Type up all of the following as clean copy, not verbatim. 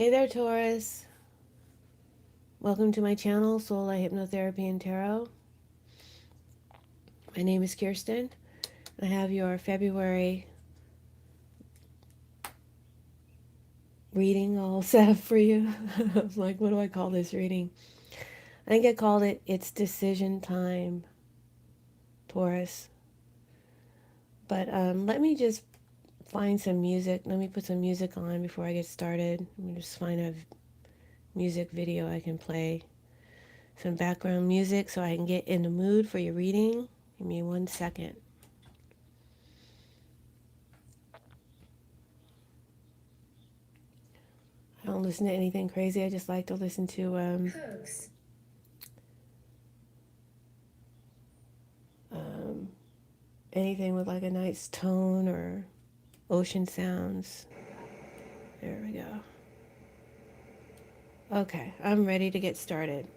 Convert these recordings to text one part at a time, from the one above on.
Hey there, Taurus. Welcome to my channel, Soulight, Hypnotherapy, and Tarot. My name is Kirsten. I have your February reading all set up for you. I was like, what do I call this reading? I think I called it It's Decision Time, Taurus. But let me just find some music. Let me put some music on before I get started. Let me just find a music video I can play. Some background music so I can get in the mood for your reading. Give me 1 second. I don't listen to anything crazy. I just like to listen to um, anything with like a nice tone or ocean sounds. There we go. Okay, I'm ready to get started.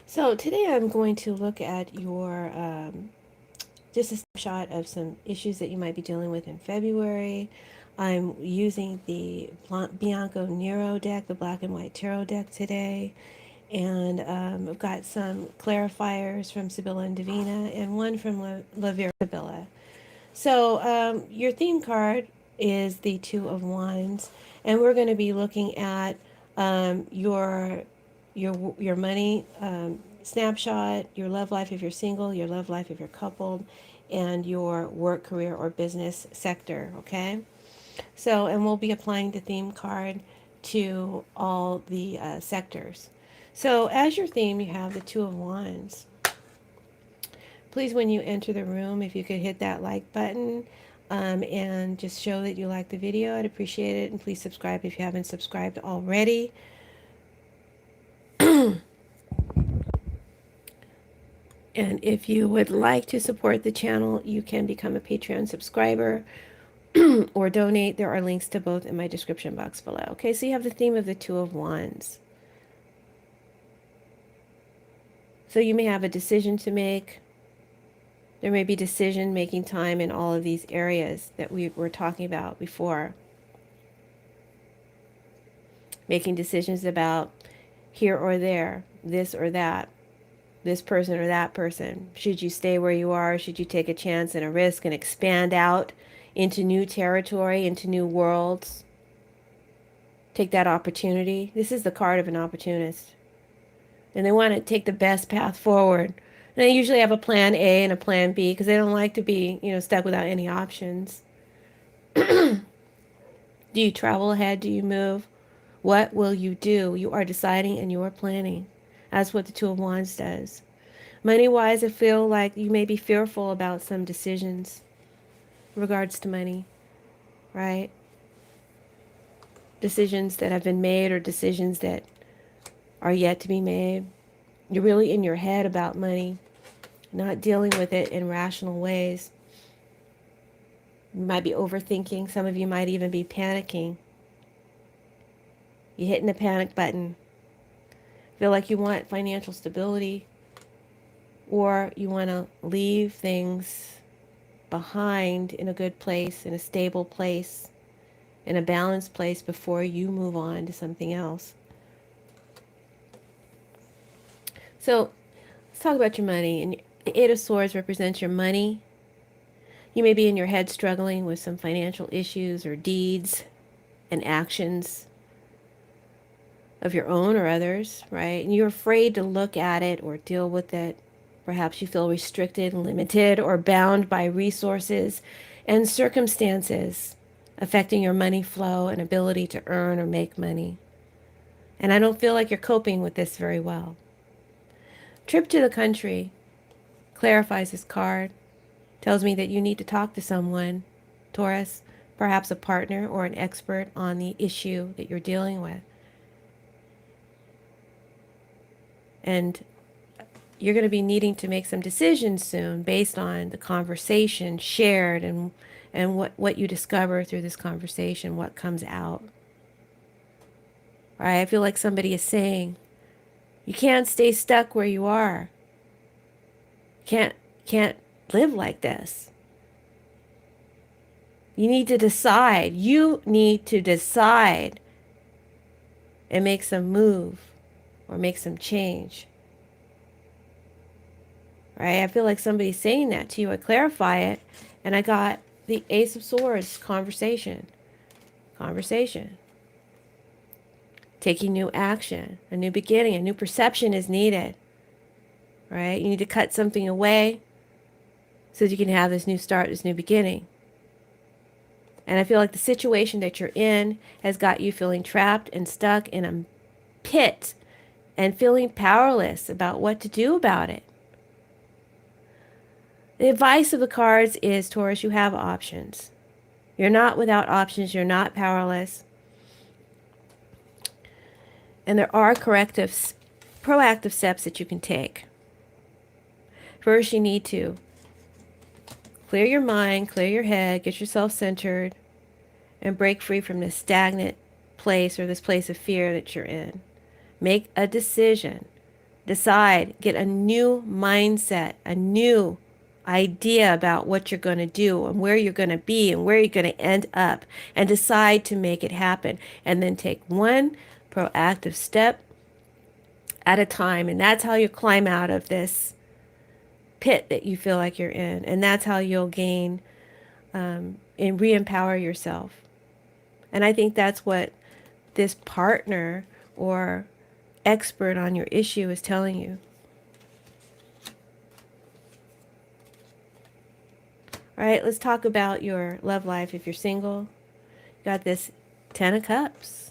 So today I'm going to look at your just a snapshot of some issues that you might be dealing with in February. I'm using the Bianco Nero deck, the black and white tarot deck today. And I've got some clarifiers from Sibylla and Davina and one from La Vera Sibylla. So your theme card is the Two of Wands, and we're going to be looking at your money snapshot, your love life if you're single, your love life if you're coupled, and your work, career, or business sector. Okay. So, and we'll be applying the theme card to all the sectors. So, as your theme, you have the Two of Wands. Please, when you enter the room, if you could hit that like button and just show that you like the video, I'd appreciate it. And please subscribe if you haven't subscribed already. And if you would like to support the channel, you can become a Patreon subscriber or donate. There are links to both in my description box below. Okay, so you have the theme of the Two of Wands. So you may have a decision to make. There may be decision-making time in all of these areas that we were talking about before. Making decisions about here or there, this or that, this person or that person. Should you stay where you are? Should you take a chance and a risk and expand out into new territory, into new worlds? Take that opportunity. This is the card of an opportunist. And they want to take the best path forward. And they usually have a plan A and a plan B because they don't like to be, stuck without any options. Do you travel ahead? Do you move? What will you do? You are deciding and you are planning. That's what the Two of Wands does. Money-wise, I feel like you may be fearful about some decisions in regards to money, right? Decisions that have been made or decisions that are yet to be made. You're really in your head about money, not dealing with it in rational ways. You might be overthinking. Some of you might even be panicking. You're hitting the panic button. Feel like you want financial stability, or you want to leave things behind in a good place, in a stable place, in a balanced place before you move on to something else. So let's talk about your money. And the Eight of Swords represents your money. You may be in your head struggling with some financial issues or deeds and actions of your own or others, right? And you're afraid to look at it or deal with it. Perhaps you feel restricted, limited, or bound by resources and circumstances affecting your money flow and ability to earn or make money. And I don't feel like you're coping with this very well. Trip to the country clarifies this card. Tells me that you need to talk to someone, Taurus, perhaps a partner or an expert on the issue that you're dealing with. And you're going to be needing to make some decisions soon based on the conversation shared and what you discover through this conversation, what comes out. All right, I feel like somebody is saying, you can't stay stuck where you are. Can't live like this. You need to decide. You need to decide and make some move or make some change. Right? I feel like somebody's saying that to you. I clarify it, and I got the Ace of Swords, conversation. Conversation. Taking new action, a new beginning, a new perception is needed. Right? You need to cut something away so that you can have this new start, this new beginning. And I feel like the situation that you're in has got you feeling trapped and stuck in a pit and feeling powerless about what to do about it. The advice of the cards is, Taurus, you have options. You're not without options. You're not powerless. And there are corrective, proactive steps that you can take. First, you need to clear your mind, clear your head, get yourself centered, and break free from this stagnant place or this place of fear that you're in. Make a decision. Decide. Get a new mindset, a new idea about what you're going to do and where you're going to be and where you're going to end up, and decide to make it happen. And then take one proactive step at a time. And that's how you climb out of this pit that you feel like you're in. And that's how you'll gain and re-empower yourself. And I think that's what this partner or expert on your issue is telling you. All right, let's talk about your love life. If you're single, you got this 10 of Cups.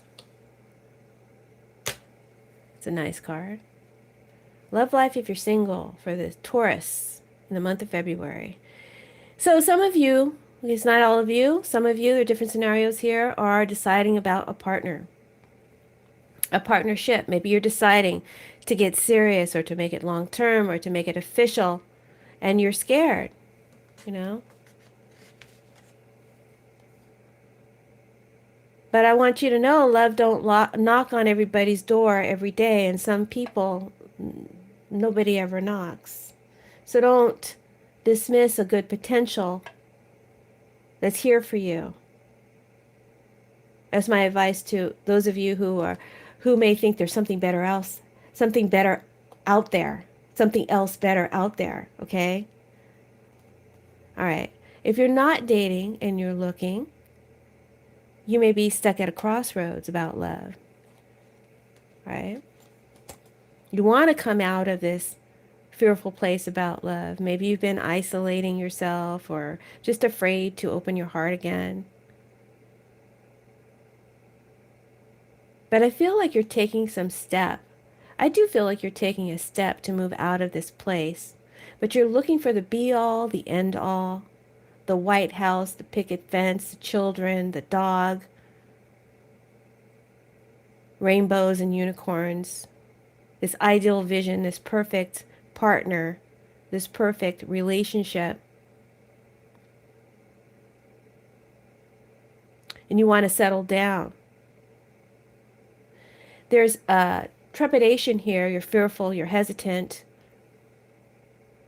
It's a nice card. Love life if you're single for the Taurus in the month of February. So some of you, it's not all of you, some of you, there are different scenarios here, are deciding about a partner, a partnership. Maybe you're deciding to get serious or to make it long term or to make it official, and you're scared, you know. But I want you to know, love don't knock on everybody's door every day, and some people, nobody ever knocks. So don't dismiss a good potential that's here for you. That's my advice to those of you who may think there's something better out there, something else better out there, okay? All right. If you're not dating and you're looking, you may be stuck at a crossroads about love, right? You want to come out of this fearful place about love. Maybe you've been isolating yourself or just afraid to open your heart again. But I feel like you're taking some step. I do feel like you're taking a step to move out of this place. But you're looking for the be-all, the end-all, the White House, the picket fence, the children, the dog, rainbows and unicorns, this ideal vision, this perfect partner, this perfect relationship. And you want to settle down. There's a trepidation here. You're fearful, you're hesitant,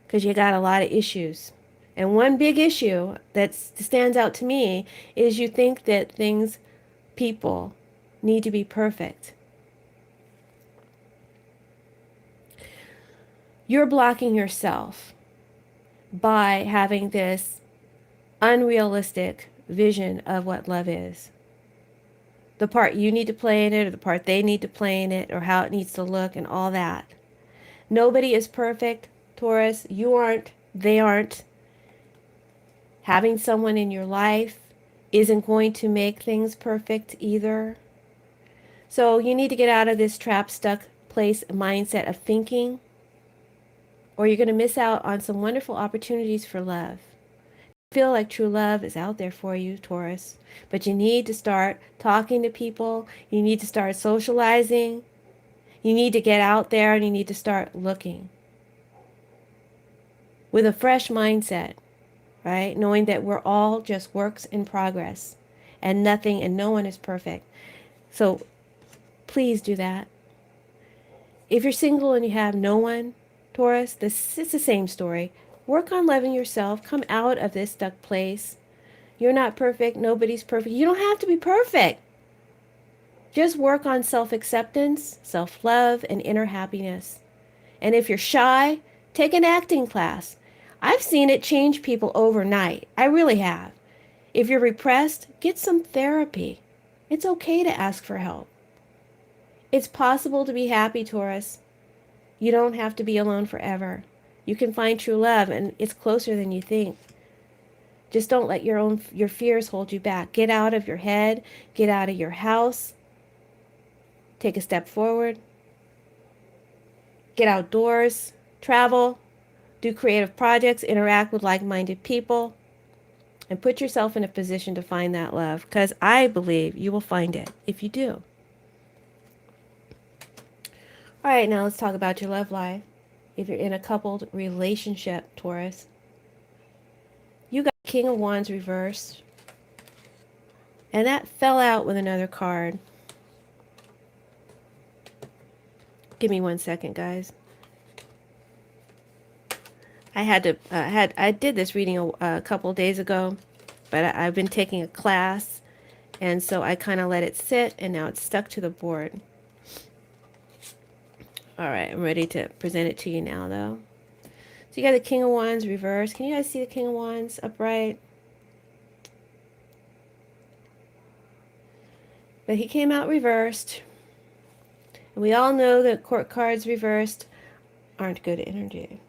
because you got a lot of issues. And one big issue that stands out to me is you think that people need to be perfect. You're blocking yourself by having this unrealistic vision of what love is. The part you need to play in it, or the part they need to play in it, or how it needs to look, and all that. Nobody is perfect, Taurus. You aren't. They aren't. Having someone in your life isn't going to make things perfect either. So you need to get out of this trap, stuck place mindset of thinking, or you're going to miss out on some wonderful opportunities for love. Feel like true love is out there for you, Taurus, but you need to start talking to people. You need to start socializing. You need to get out there, and you need to start looking with a fresh mindset, right? Knowing that we're all just works in progress, and nothing and no one is perfect. So please do that. If you're single and you have no one, Taurus, it's the same story. Work on loving yourself. Come out of this stuck place. You're not perfect. Nobody's perfect. You don't have to be perfect. Just work on self-acceptance, self-love, and inner happiness. And if you're shy, take an acting class. I've seen it change people overnight. I really have. If you're repressed, get some therapy. It's okay to ask for help. It's possible to be happy, Taurus. You don't have to be alone forever. You can find true love, and it's closer than you think. Just don't let your fears hold you back. Get out of your head, get out of your house, take a step forward, get outdoors, travel, do creative projects, interact with like-minded people, and put yourself in a position to find that love, because I believe you will find it if you do. All right, now let's talk about your love life. If you're in a coupled relationship, Taurus, you got King of Wands reversed, and that fell out with another card. Give me 1 second, guys. I did this reading a couple days ago, but I've been taking a class, and so I kind of let it sit, and now it's stuck to the board. All right, I'm ready to present it to you now, though. So you got the King of Wands reversed. Can you guys see the King of Wands upright? But he came out reversed. And we all know that court cards reversed aren't good energy.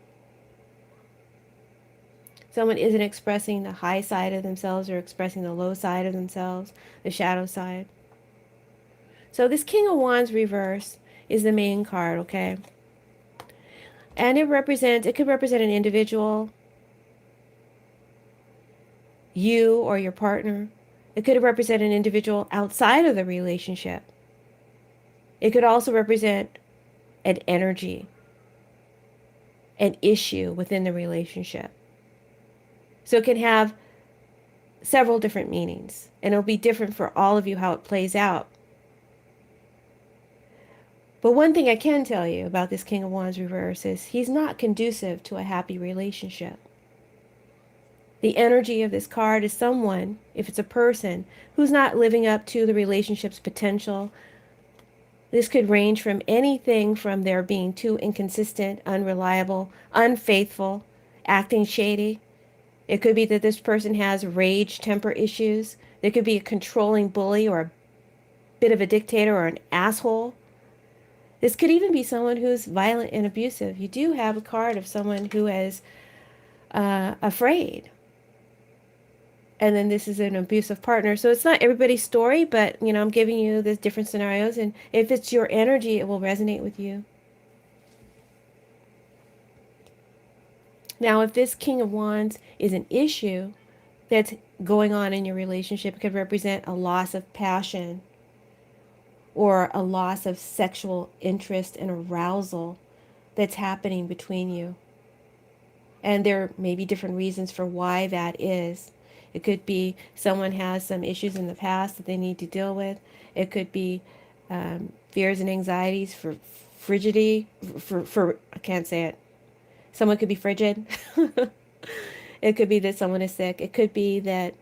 Someone isn't expressing the high side of themselves or expressing the low side of themselves, the shadow side. So this King of Wands reverse is the main card, okay? And it could represent an individual, you or your partner. It could represent an individual outside of the relationship. It could also represent an energy, an issue within the relationship. So it can have several different meanings, and it'll be different for all of you how it plays out. But one thing I can tell you about this King of Wands reverse is he's not conducive to a happy relationship. The energy of this card is someone, if it's a person, who's not living up to the relationship's potential. This could range from anything from their being too inconsistent, unreliable, unfaithful, acting shady. It could be that this person has rage, temper issues. There could be a controlling bully or a bit of a dictator or an asshole. This could even be someone who's violent and abusive. You do have a card of someone who is afraid. And then this is an abusive partner. So it's not everybody's story, but, I'm giving you the different scenarios. And if it's your energy, it will resonate with you. Now, if this King of Wands is an issue that's going on in your relationship, it could represent a loss of passion or a loss of sexual interest and arousal that's happening between you. And there may be different reasons for why that is. It could be someone has some issues in the past that they need to deal with. It could be fears and anxieties for frigidity, for I can't say it. Someone could be frigid. It could be that someone is sick. It could be that,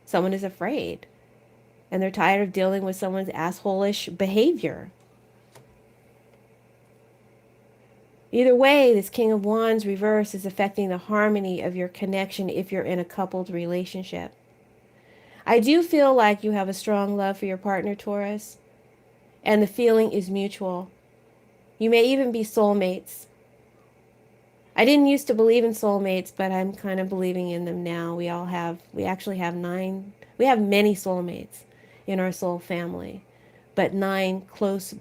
someone is afraid and they're tired of dealing with someone's asshole-ish behavior. Either way, this King of Wands reverse is affecting the harmony of your connection if you're in a coupled relationship. I do feel like you have a strong love for your partner, Taurus, and the feeling is mutual. You may even be soulmates. I didn't used to believe in soulmates, but I'm kind of believing in them now. We actually have many soulmates in our soul family, but nine close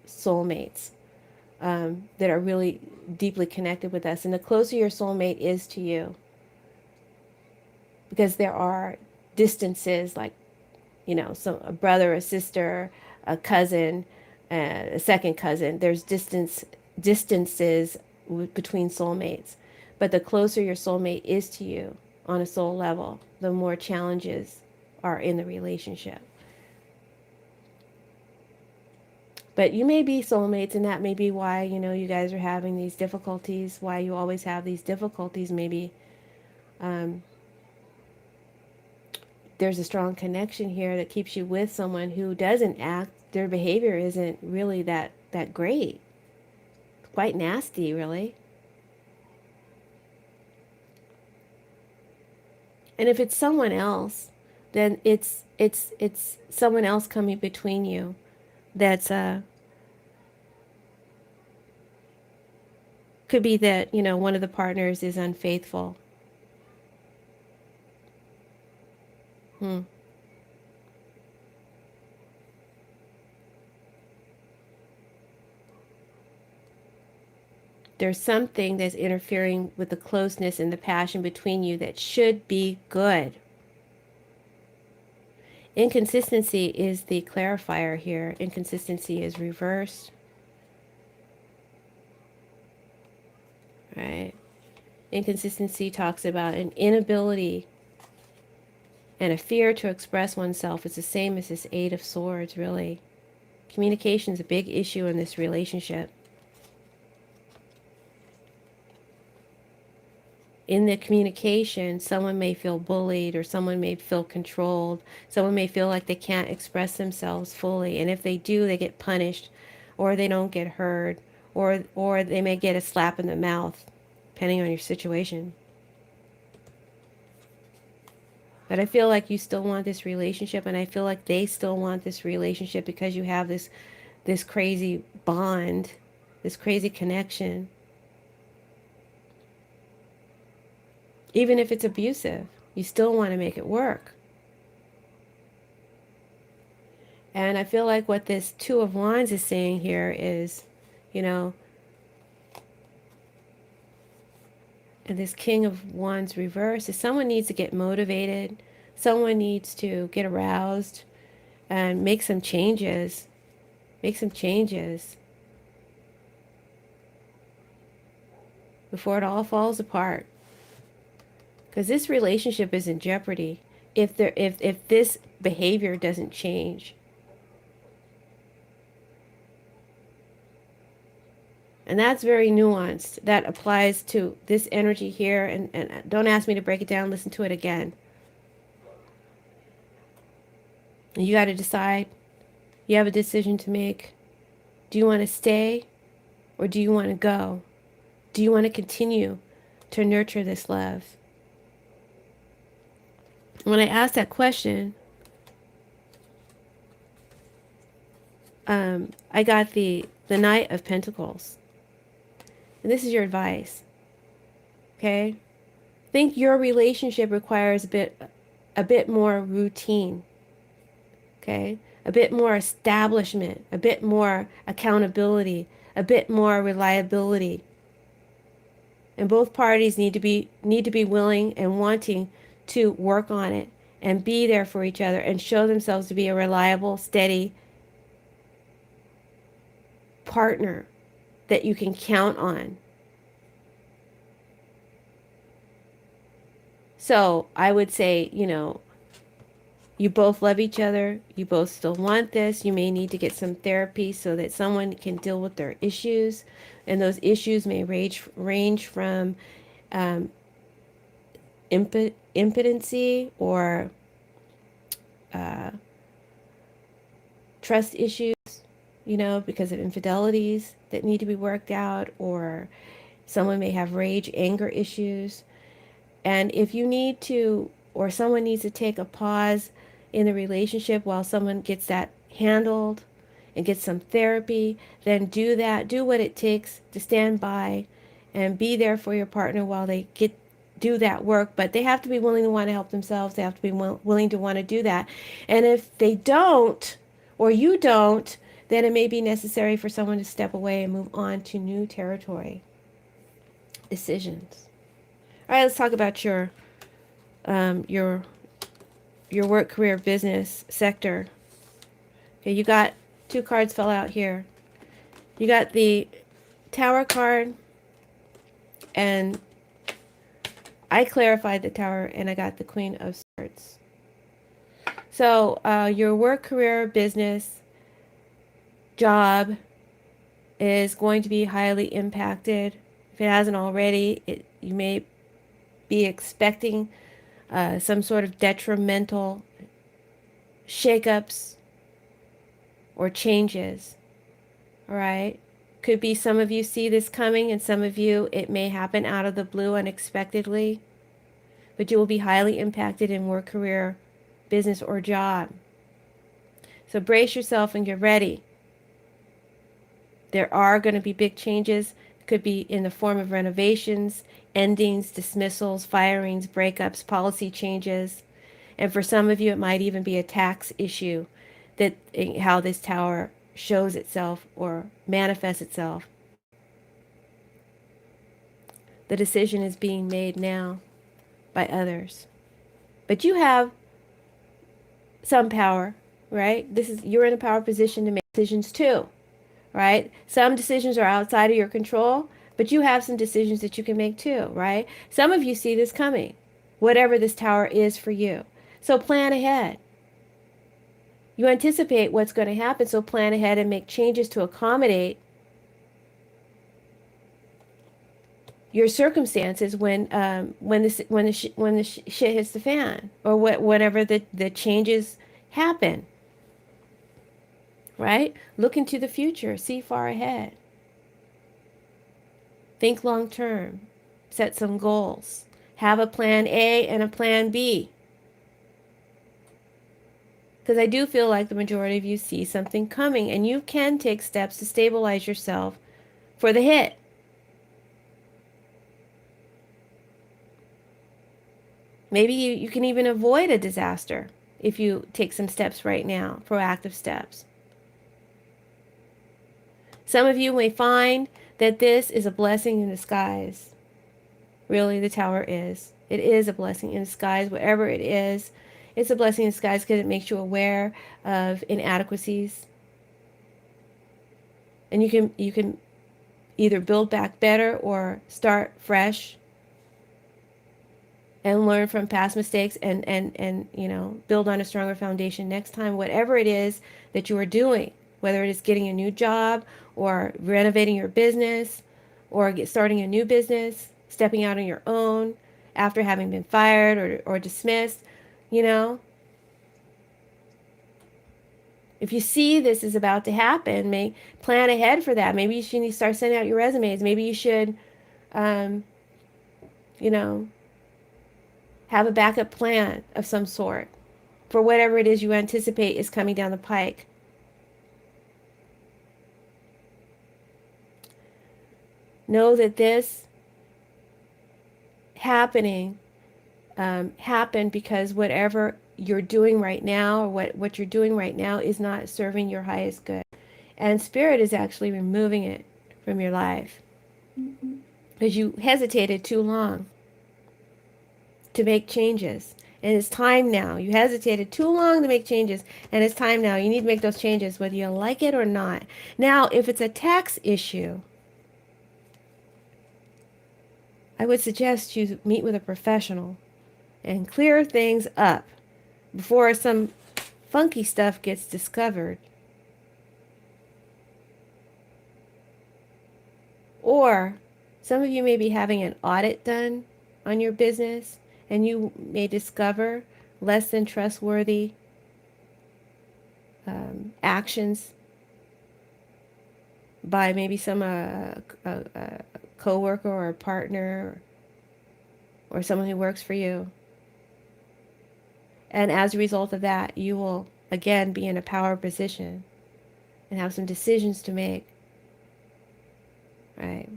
soulmates that are really deeply connected with us. And the closer your soulmate is to you, because there are distances like, so a brother, a sister, a cousin, a second cousin. There's distances between soulmates. But the closer your soulmate is to you on a soul level, the more challenges are in the relationship. But you may be soulmates, and that may be why, you guys are having these difficulties, why you always have these difficulties. Maybe there's a strong connection here that keeps you with someone who doesn't act, their behavior isn't really that great. Quite nasty, really. And if it's someone else, then it's someone else coming between you that's could be that, one of the partners is unfaithful. Hmm. There's something that's interfering with the closeness and the passion between you that should be good. Inconsistency is the clarifier here. Inconsistency is reversed. Right? Inconsistency talks about an inability and a fear to express oneself. It's the same as this Eight of Swords, really. Communication is a big issue in this relationship. In the communication, someone may feel bullied, or someone may feel controlled. Someone may feel like they can't express themselves fully. And if they do, they get punished, or they don't get heard, or they may get a slap in the mouth, depending on your situation. But I feel like you still want this relationship, and I feel like they still want this relationship because you have this crazy bond, this crazy connection. Even if it's abusive, you still want to make it work. And I feel like what this Two of Wands is saying here is, and this King of Wands reverse is someone needs to get motivated. Someone needs to get aroused and make some changes. Make some changes before it all falls apart. Because this relationship is in jeopardy if this behavior doesn't change. And that's very nuanced. That applies to this energy here. And don't ask me to break it down. Listen to it again. And you got to decide. You have a decision to make. Do you want to stay or do you want to go? Do you want to continue to nurture this love? When I asked that question, I got the Knight of Pentacles. And this is your advice. Okay? I think your relationship requires a bit more routine. Okay? A bit more establishment, a bit more accountability, a bit more reliability. And both parties need to be willing and wanting to work on it and be there for each other and show themselves to be a reliable, steady partner that you can count on. So I would say, you both love each other. You both still want this. You may need to get some therapy so that someone can deal with their issues. And those issues may range from impotency or trust issues, because of infidelities that need to be worked out, or someone may have rage, anger issues. And if you need to, or someone needs to take a pause in the relationship while someone gets that handled and get some therapy, then do that. Do what it takes to stand by and be there for your partner while they do that work. But they have to be willing to want to help themselves. They have to be willing to want to do that. And if they don't, or you don't, then it may be necessary for someone to step away and move on to new territory. Decisions. All right, let's talk about your work, career, business sector. Okay, you got two cards fell out here. You got the Tower card, and I clarified the Tower, and I got the Queen of Swords. So your work, career, business, job is going to be highly impacted. If it hasn't already, you may be expecting some sort of detrimental shakeups or changes. All right. Could be some of you see this coming, and some of you, it may happen out of the blue unexpectedly, but you will be highly impacted in work, career, business, or job. So brace yourself and get ready. There are going to be big changes. Could be in the form of renovations, endings, dismissals, firings, breakups, policy changes. And for some of you, it might even be a tax issue, that how this tower shows itself or manifests itself. The decision is being made now by others. But you have some power, right? You're in a power position to make decisions too, right? Some decisions are outside of your control, but you have some decisions that you can make too, right? Some of you see this coming, whatever this tower is for you. So plan ahead. You anticipate what's going to happen, so plan ahead and make changes to accommodate your circumstances when the shit hits the fan, or whenever the changes happen. Right? Look into the future, see far ahead. Think long term. Set some goals. Have a plan A and a plan B. Because I do feel like the majority of you see something coming, and you can take steps to stabilize yourself for the hit. Maybe you can even avoid a disaster if you take some steps right now, proactive steps. Some of you may find that this is a blessing in disguise. Really, the tower is. It is a blessing in disguise, whatever it is. It's a blessing in disguise because it makes you aware of inadequacies. And you can either build back better or start fresh and learn from past mistakes, and build on a stronger foundation next time, whatever it is that you are doing, whether it is getting a new job or renovating your business or starting a new business, stepping out on your own after having been fired or dismissed. If you see this is about to happen, plan ahead for that. Maybe you should start sending out your resumes. Maybe you should you know have a backup plan of some sort for whatever it is you anticipate is coming down the pike. Know that this happened because whatever you're doing right now, or what you're doing right now, is not serving your highest good. And Spirit is actually removing it from your life because you hesitated too long to make changes. And it's time now. You hesitated too long to make changes, and it's time now. You need to make those changes, whether you like it or not. Now, if it's a tax issue, I would suggest you meet with a professional and clear things up before some funky stuff gets discovered. Or some of you may be having an audit done on your business, and you may discover less than trustworthy actions by maybe some a coworker or a partner or someone who works for you. And as a result of that, you will again be in a power position and have some decisions to make. Right?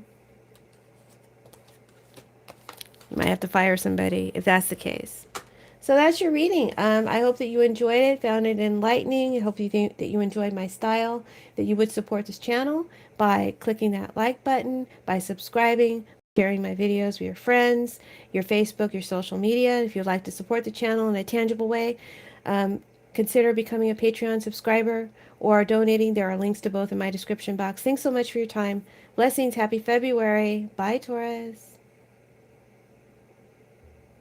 You might have to fire somebody if that's the case. So that's your reading. I hope that you enjoyed it, found it enlightening. I hope you think that you enjoyed my style, that you would support this channel by clicking that like button, by subscribing, sharing my videos with your friends, your Facebook, your social media. If you'd like to support the channel in a tangible way, consider becoming a Patreon subscriber or donating. There are links to both in my description box. Thanks so much for your time. Blessings. Happy February. Bye, Taurus.